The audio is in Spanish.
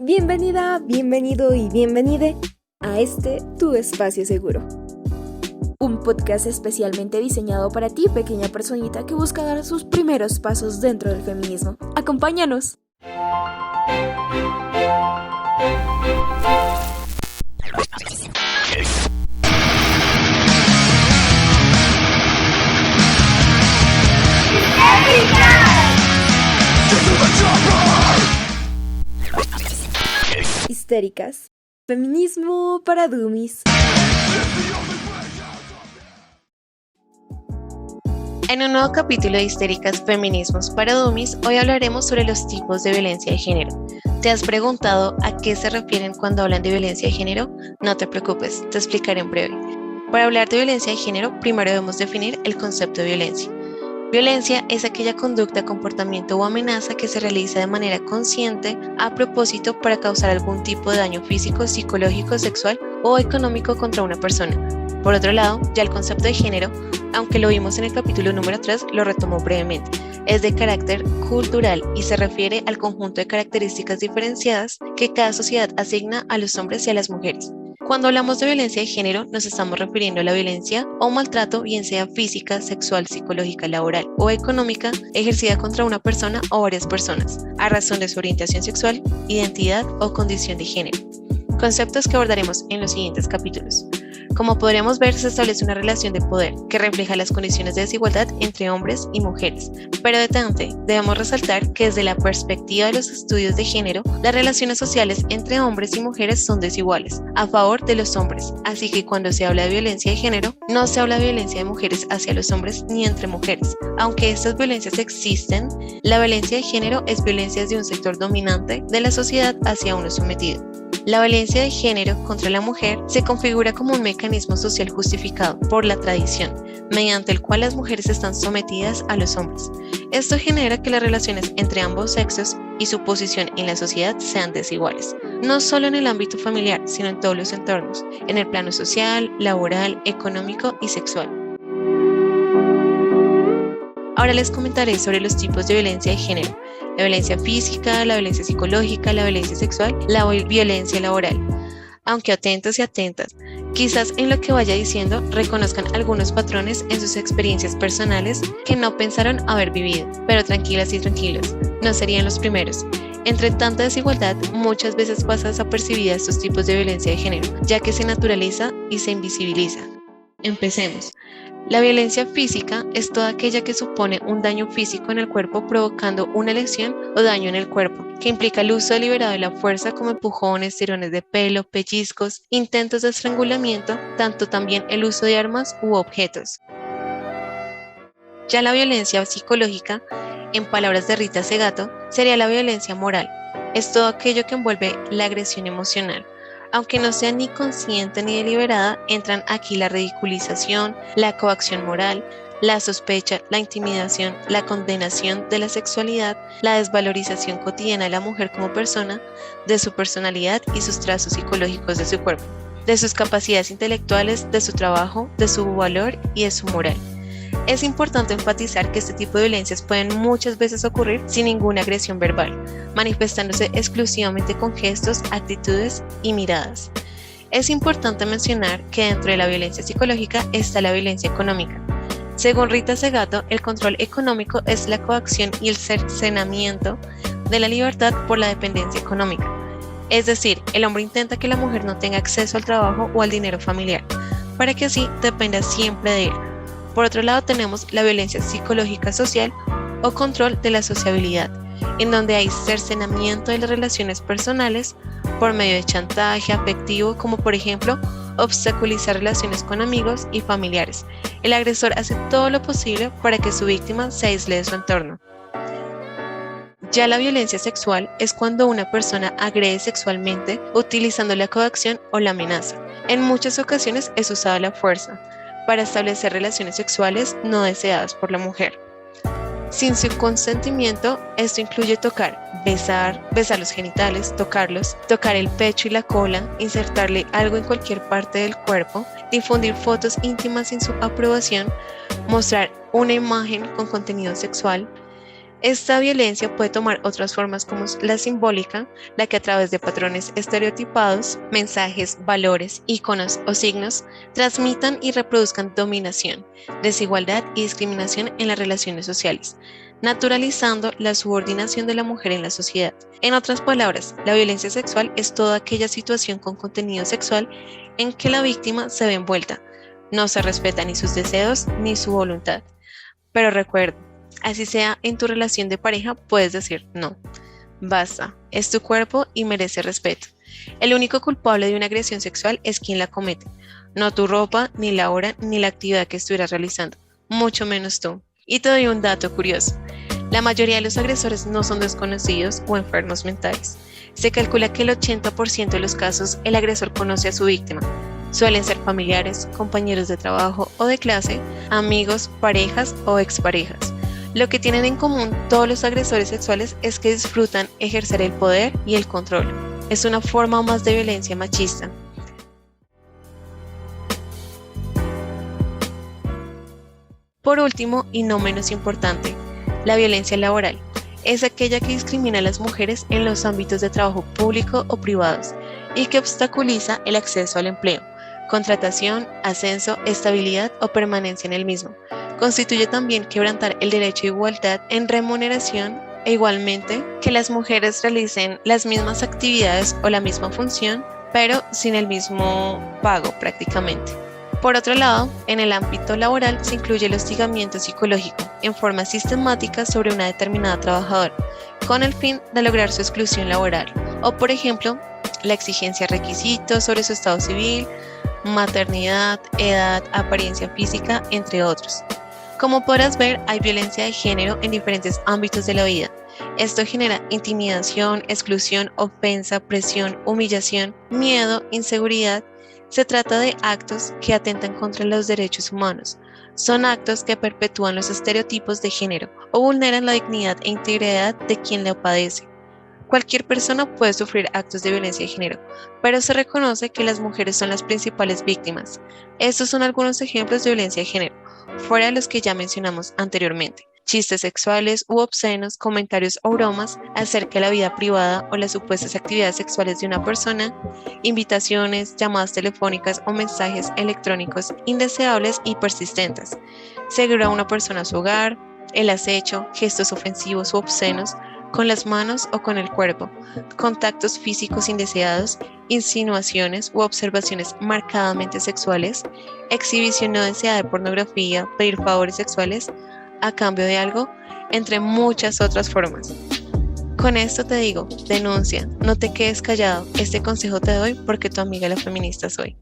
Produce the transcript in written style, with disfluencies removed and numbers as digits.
Bienvenida, bienvenido y bienvenide a tu espacio seguro. Un podcast especialmente diseñado para ti, pequeña personita que busca dar sus primeros pasos dentro del feminismo. ¡Acompáñanos! Histéricas. Feminismo para dummies. En un nuevo capítulo de Histéricas Feminismos para Dummies, hoy hablaremos sobre los tipos de violencia de género. ¿Te has preguntado a qué se refieren cuando hablan de violencia de género? No te preocupes, te explicaré en breve. Para hablar de violencia de género, primero debemos definir el concepto de violencia. Violencia es aquella conducta, comportamiento o amenaza que se realiza de manera consciente a propósito para causar algún tipo de daño físico, psicológico, sexual o económico contra una persona. Por otro lado, ya el concepto de género, aunque lo vimos en el capítulo número 3, lo retomó brevemente. Es de carácter cultural y se refiere al conjunto de características diferenciadas que cada sociedad asigna a los hombres y a las mujeres. Cuando hablamos de violencia de género, nos estamos refiriendo a la violencia o maltrato, bien sea física, sexual, psicológica, laboral o económica, ejercida contra una persona o varias personas, a razón de su orientación sexual, identidad o condición de género. Conceptos que abordaremos en los siguientes capítulos. Como podremos ver, se establece una relación de poder que refleja las condiciones de desigualdad entre hombres y mujeres. Pero detente, debemos resaltar que desde la perspectiva de los estudios de género, las relaciones sociales entre hombres y mujeres son desiguales, a favor de los hombres. Así que cuando se habla de violencia de género, no se habla de violencia de mujeres hacia los hombres ni entre mujeres. Aunque estas violencias existen, la violencia de género es violencia de un sector dominante de la sociedad hacia uno sometido. La violencia de género contra la mujer se configura como un mecanismo social justificado por la tradición, mediante el cual las mujeres están sometidas a los hombres. Esto genera que las relaciones entre ambos sexos y su posición en la sociedad sean desiguales, no solo en el ámbito familiar, sino en todos los entornos, en el plano social, laboral, económico y sexual. Ahora les comentaré sobre los tipos de violencia de género: la violencia física, la violencia psicológica, la violencia sexual, la violencia laboral. Aunque atentos y atentas, quizás en lo que vaya diciendo reconozcan algunos patrones en sus experiencias personales que no pensaron haber vivido, pero tranquilas y tranquilos, no serían los primeros. Entre tanta desigualdad, muchas veces pasa desapercibida estos tipos de violencia de género, ya que se naturaliza y se invisibiliza. Empecemos. La violencia física es toda aquella que supone un daño físico en el cuerpo provocando una lesión o daño en el cuerpo, que implica el uso deliberado de la fuerza como empujones, tirones de pelo, pellizcos, intentos de estrangulamiento, tanto también el uso de armas u objetos. Ya la violencia psicológica, en palabras de Rita Segato, sería la violencia moral. Es todo aquello que envuelve la agresión emocional. Aunque no sea ni consciente ni deliberada, entran aquí la ridiculización, la coacción moral, la sospecha, la intimidación, la condenación de la sexualidad, la desvalorización cotidiana de la mujer como persona, de su personalidad y sus trazos psicológicos de su cuerpo, de sus capacidades intelectuales, de su trabajo, de su valor y de su moral. Es importante enfatizar que este tipo de violencias pueden muchas veces ocurrir sin ninguna agresión verbal, manifestándose exclusivamente con gestos, actitudes y miradas. Es importante mencionar que dentro de la violencia psicológica está la violencia económica. Según Rita Segato, el control económico es la coacción y el cercenamiento de la libertad por la dependencia económica. Es decir, el hombre intenta que la mujer no tenga acceso al trabajo o al dinero familiar, para que así dependa siempre de él. Por otro lado, tenemos la violencia psicológica social o control de la sociabilidad, en donde hay cercenamiento de las relaciones personales por medio de chantaje afectivo, como por ejemplo obstaculizar relaciones con amigos y familiares. El agresor hace todo lo posible para que su víctima se aísle de su entorno. Ya la violencia sexual es cuando una persona agrede sexualmente utilizando la coacción o la amenaza. En muchas ocasiones es usada la fuerza para establecer relaciones sexuales no deseadas por la mujer. Sin su consentimiento, esto incluye tocar, besar los genitales, tocarlos, tocar el pecho y la cola, insertarle algo en cualquier parte del cuerpo, difundir fotos íntimas sin su aprobación, mostrar una imagen con contenido sexual, Esta violencia puede tomar otras formas como la simbólica, la que a través de patrones estereotipados, mensajes, valores, iconos o signos transmitan y reproduzcan dominación, desigualdad y discriminación en las relaciones sociales, naturalizando la subordinación de la mujer en la sociedad. En otras palabras, la violencia sexual es toda aquella situación con contenido sexual en que la víctima se ve envuelta. No se respeta ni sus deseos ni su voluntad. Pero recuerda, así sea en tu relación de pareja, puedes decir no. Basta, es tu cuerpo y merece respeto. El único culpable de una agresión sexual es quien la comete, no tu ropa, ni la hora, ni la actividad que estuvieras realizando, mucho menos tú. Y te doy un dato curioso. La mayoría de los agresores no son desconocidos o enfermos mentales. Se calcula que el 80% de los casos el agresor conoce a su víctima. Suelen ser familiares, compañeros de trabajo o de clase, amigos, parejas o exparejas. Lo que tienen en común todos los agresores sexuales es que disfrutan ejercer el poder y el control. Es una forma más de violencia machista. Por último, y no menos importante, la violencia laboral es aquella que discrimina a las mujeres en los ámbitos de trabajo público o privados y que obstaculiza el acceso al empleo, contratación, ascenso, estabilidad o permanencia en el mismo. Constituye también quebrantar el derecho a igualdad en remuneración e igualmente que las mujeres realicen las mismas actividades o la misma función, pero sin el mismo pago prácticamente. Por otro lado, en el ámbito laboral se incluye el hostigamiento psicológico en forma sistemática sobre una determinada trabajadora, con el fin de lograr su exclusión laboral, o por ejemplo, la exigencia de requisitos sobre su estado civil, maternidad, edad, apariencia física, entre otros. Como podrás ver, hay violencia de género en diferentes ámbitos de la vida. Esto genera intimidación, exclusión, ofensa, presión, humillación, miedo, inseguridad. Se trata de actos que atentan contra los derechos humanos. Son actos que perpetúan los estereotipos de género o vulneran la dignidad e integridad de quien lo padece. Cualquier persona puede sufrir actos de violencia de género, pero se reconoce que las mujeres son las principales víctimas. Estos son algunos ejemplos de violencia de género, fuera de los que ya mencionamos anteriormente. Chistes sexuales u obscenos, comentarios o bromas acerca de la vida privada o las supuestas actividades sexuales de una persona, invitaciones, llamadas telefónicas o mensajes electrónicos indeseables y persistentes, seguir a una persona a su hogar, el acecho, gestos ofensivos u obscenos con las manos o con el cuerpo, contactos físicos indeseados, insinuaciones u observaciones marcadamente sexuales, exhibición no deseada de pornografía, pedir favores sexuales a cambio de algo, entre muchas otras formas. Con esto te digo, denuncia, no te quedes callado, este consejo te doy porque tu amiga la feminista soy.